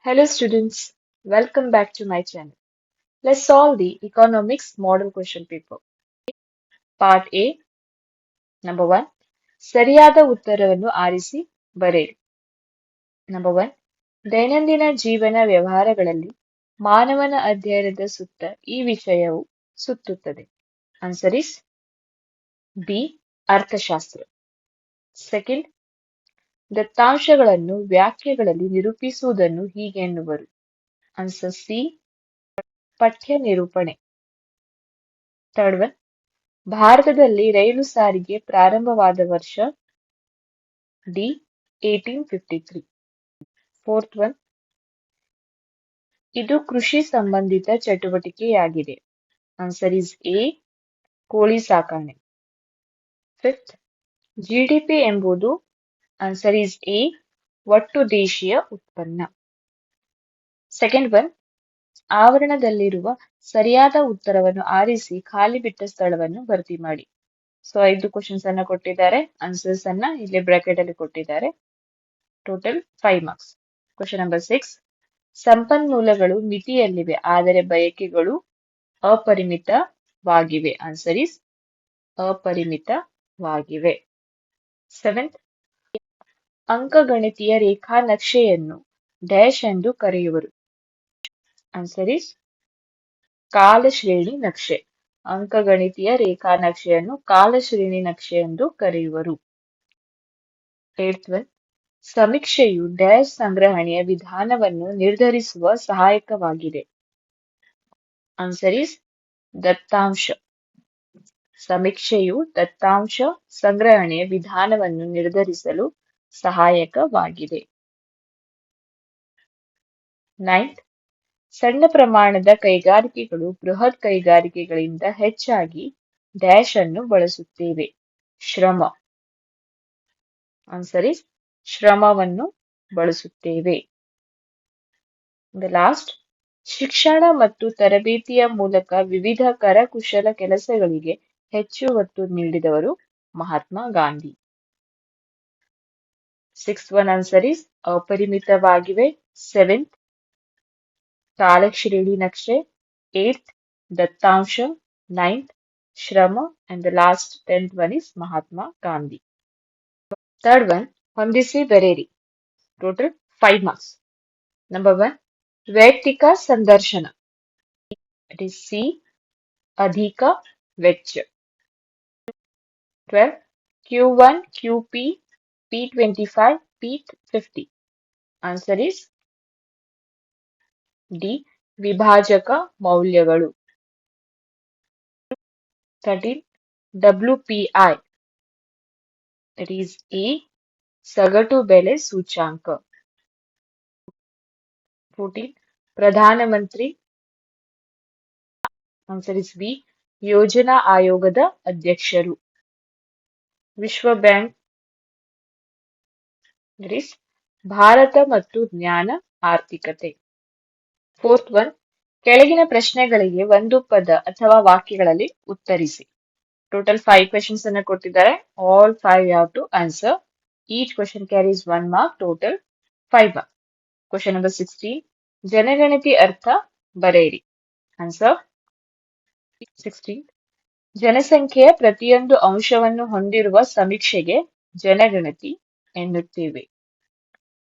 Hello students, welcome back to my channel. Let's solve the economics model question paper. Part A, number 1. ಸರಿಯಾದ ಉತ್ತರವನ್ನು ಆರಿಸಿ ಬರೆಯಿರಿ. Number 1. ದೈನಂದಿನ ಜೀವನ ವ್ಯವಹಾರಗಳಲ್ಲಿ ಮಾನವನ ಅಧ್ಯಯನದ ಸುತ್ತ ಈ ವಿಷಯವು ಸುತ್ತುತ್ತದೆ. Answer is B. ಅರ್ಥಶಾಸ್ತ್ರ. Second. ದತ್ತಾಂಶಗಳನ್ನು ವ್ಯಾಖ್ಯೆಗಳಲ್ಲಿ ನಿರೂಪಿಸುವುದನ್ನು ಹೀಗೆ ಎನ್ನುವರು. Answer C. ಪಠ್ಯ ನಿರೂಪಣೆ. Third one. ಭಾರತದಲ್ಲಿ ರೈಲು ಸಾರಿಗೆ ಪ್ರಾರಂಭವಾದ ವರ್ಷ ಡಿ 1853. Fourth one. ಇದು ಕೃಷಿ ಸಂಬಂಧಿತ ಚಟುವಟಿಕೆಯಾಗಿದೆ. Answer is A. ಕೋಳಿ ಸಾಕಣೆ. Fifth. GDP ಎಂಬುದು Answer is A. ಒಟ್ಟು ದೇಶೀಯ ಉತ್ಪನ್ನ. Second one. ಆವರಣದಲ್ಲಿರುವ ಸರಿಯಾದ ಉತ್ತರವನ್ನು ಆರಿಸಿ ಖಾಲಿ ಬಿಟ್ಟ ಸ್ಥಳವನ್ನು ಭರ್ತಿ ಮಾಡಿ. ಸೊ 5 ಕ್ವಶನ್ಸ್ ಅನ್ನ ಕೊಟ್ಟಿದ್ದಾರೆ. ಆನ್ಸರ್ಸ್ ಅನ್ನ ಇಲ್ಲಿ ಬ್ರಾಕೆಟ್ ಅಲ್ಲಿ ಕೊಟ್ಟಿದ್ದಾರೆ. Total 5 marks. Question number 6. ಸಂಪನ್ಮೂಲಗಳು ಮಿತಿಯಲ್ಲಿವೆ ಆದರೆ ಬಯಕೆಗಳು ಅಪರಿಮಿತವಾಗಿವೆ. ಆನ್ಸರ್ ಇಸ್ ಅಪರಿಮಿತವಾಗಿವೆ. 7th. ಅಂಕಗಣಿತೀಯ ರೇಖಾ ನಕ್ಷೆಯನ್ನು ಡ್ಯಾಶ್ ಎಂದು ಕರೆಯುವರು. ಆನ್ಸರ್ ಇಸ್ ಕಾಲಶ್ರೇಣಿ ನಕ್ಷೆ. ಅಂಕಗಣಿತೀಯ ರೇಖಾ ನಕ್ಷೆಯನ್ನು ಕಾಲಶ್ರೇಣಿ ನಕ್ಷೆ ಎಂದು ಕರೆಯುವರು. 8th one. ಸಮೀಕ್ಷೆಯು ಡ್ಯಾಶ್ ಸಂಗ್ರಹಣೆಯ ವಿಧಾನವನ್ನು ನಿರ್ಧರಿಸುವ ಸಹಾಯಕವಾಗಿದೆ. ಆನ್ಸರ್ ಇಸ್ ದತ್ತಾಂಶ. ಸಮೀಕ್ಷೆಯು ದತ್ತಾಂಶ ಸಂಗ್ರಹಣೆಯ ವಿಧಾನವನ್ನು ನಿರ್ಧರಿಸಲು ಸಹಾಯಕವಾಗಿದೆ. 9th. ಸಣ್ಣ ಪ್ರಮಾಣದ ಕೈಗಾರಿಕೆಗಳು ಬೃಹತ್ ಕೈಗಾರಿಕೆಗಳಿಂದ ಹೆಚ್ಚಾಗಿ ಡ್ಯಾಶ್ ಅನ್ನು ಬಳಸುತ್ತೇವೆ. ಶ್ರಮ. ಆನ್ಸರ್ ಇಸ್ ಶ್ರಮವನ್ನು ಬಳಸುತ್ತೇವೆ. ಲಾಸ್ಟ್. ಶಿಕ್ಷಣ ಮತ್ತು ತರಬೇತಿಯ ಮೂಲಕ ವಿವಿಧ ಕರಕುಶಲ ಕೆಲಸಗಳಿಗೆ ಹೆಚ್ಚು ಒತ್ತು ನೀಡಿದವರು Mahatma Gandhi. 6th one answer is ಅಪರಿಮಿತವಾಗಿವೆ. 7th. ಕಾಲಶ್ರೇಣಿ ನಕ್ಷೆ. 8th. ದತ್ತಾಂಶ. 9th. ಶ್ರಮ. And the last 10th one is Mahatma Gandhi. Third one. ಹೊಂದಿಸಿ ಬರೆಯಿರಿ. Total 5 marks. Number 1. ವೈಯಕ್ತಿಕ ಸಂದರ್ಶನ. It is C. ಅಧಿಕ ವೆಚ್ಚ. 12. Q1, QP, P25, P50. Answer is D. ವಿಭಾಜಕ ಮೌಲ್ಯಗಳು. 13. WPI. It is A. ಸಗಟು ಬೆಲೆ ಸೂಚ್ಯಾಂಕ. 14. ಪ್ರಧಾನಮಂತ್ರಿ. Answer is B. ಯೋಜನಾ ಆಯೋಗದ ಅಧ್ಯಕ್ಷರು. ವಿಶ್ವ ಬ್ಯಾಂಕ್. It is ಭಾರತ ಮತ್ತು ಜ್ಞಾನ ಆರ್ಥಿಕತೆ. 4th one. ಕೆಳಗಿನ ಪ್ರಶ್ನೆಗಳಿಗೆ ಒಂದು ಪದ ಅಥವಾ ವಾಕ್ಯಗಳಲ್ಲಿ ಉತ್ತರಿಸಿ. ಟೋಟಲ್ 5 questions ಅನ್ನು ಕೊಟ್ಟಿದ್ದಾರೆ. All 5 you have to answer. Each question carries 1 mark. Total 5 marks. Question number 16. ಜನಗಣತಿ ಅರ್ಥ ಬರೆಯಿರಿ. Answer 16. ಜನಸಂಖ್ಯೆಯ ಪ್ರತಿಯೊಂದು ಅಂಶವನ್ನು ಹೊಂದಿರುವ ಸಮೀಕ್ಷೆಗೆ ಜನಗಣತಿ ಎನ್ನುತ್ತೇವೆ.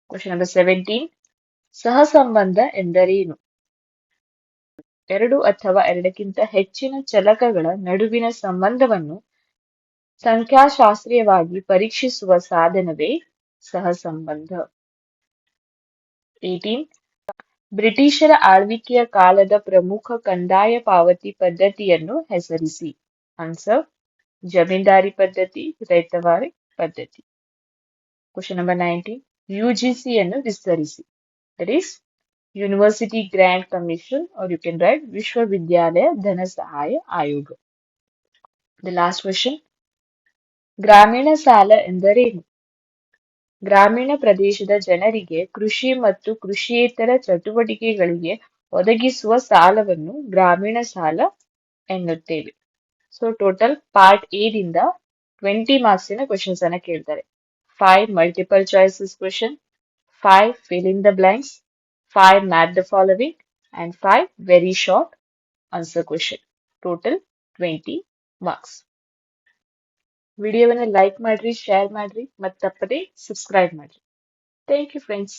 Question number 17. ಸಹಸಂಬಂಧ ಎಂದರೇನು? ಎರಡು ಅಥವಾ ಎರಡಕ್ಕಿಂತ ಹೆಚ್ಚಿನ ಚಲಕಗಳ ನಡುವಿನ ಸಂಬಂಧವನ್ನು ಸಂಖ್ಯಾಶಾಸ್ತ್ರೀಯವಾಗಿ ಪರೀಕ್ಷಿಸುವ ಸಾಧನವೇ ಸಹಸಂಬಂಧ. 18. ಬ್ರಿಟಿಷರ ಆಳ್ವಿಕೆಯ ಕಾಲದ ಪ್ರಮುಖ ಕಂದಾಯ ಪಾವತಿ ಪದ್ಧತಿಯನ್ನು ಹೆಸರಿಸಿ. ಆನ್ಸರ್ ಜಮೀನ್ದಾರಿ ಪದ್ಧತಿ, ರೈತವಾರಿ ಪದ್ಧತಿ. Question number 19. UGC ಅನ್ನು ವಿಸ್ತರಿಸಿ. That is University Grant Commission, or you can write ವಿಶ್ವವಿದ್ಯಾಲಯ ಧನ ಸಹಾಯ ಆಯೋಗ. The last question. ಗ್ರಾಮೀಣ ಸಾಲ ಎಂದರೇನು? ಗ್ರಾಮೀಣ ಪ್ರದೇಶದ ಜನರಿಗೆ ಕೃಷಿ ಮತ್ತು ಕೃಷಿಯೇತರ ಚಟುವಟಿಕೆಗಳಿಗೆ ಒದಗಿಸುವ ಸಾಲವನ್ನು ಗ್ರಾಮೀಣ ಸಾಲ ಎನ್ನುತ್ತೇವೆ. ಸೊ ಟೋಟಲ್ ಪಾರ್ಟ್ ಎ ದಿಂದ 20 ಮಾರ್ಕ್ಸಿನ ಕ್ವಶನ್ಸ್ ಅನ್ನ ಕೇಳ್ತಾರೆ. 5 multiple choices question, 5 fill in the blanks, 5 match the following, and 5 very short answer question. Total 20 marks. ವಿಡಿಯೋವನ್ನು ಲೈಕ್ ಮಾಡ್ರಿ, ಶೇರ್ ಮಾಡ್ರಿ, ಮತ್ತು ತಪ್ಪದೇ ಸಬ್ಸ್ಕ್ರೈಬ್ ಮಾಡ್ರಿ. Thank you friends.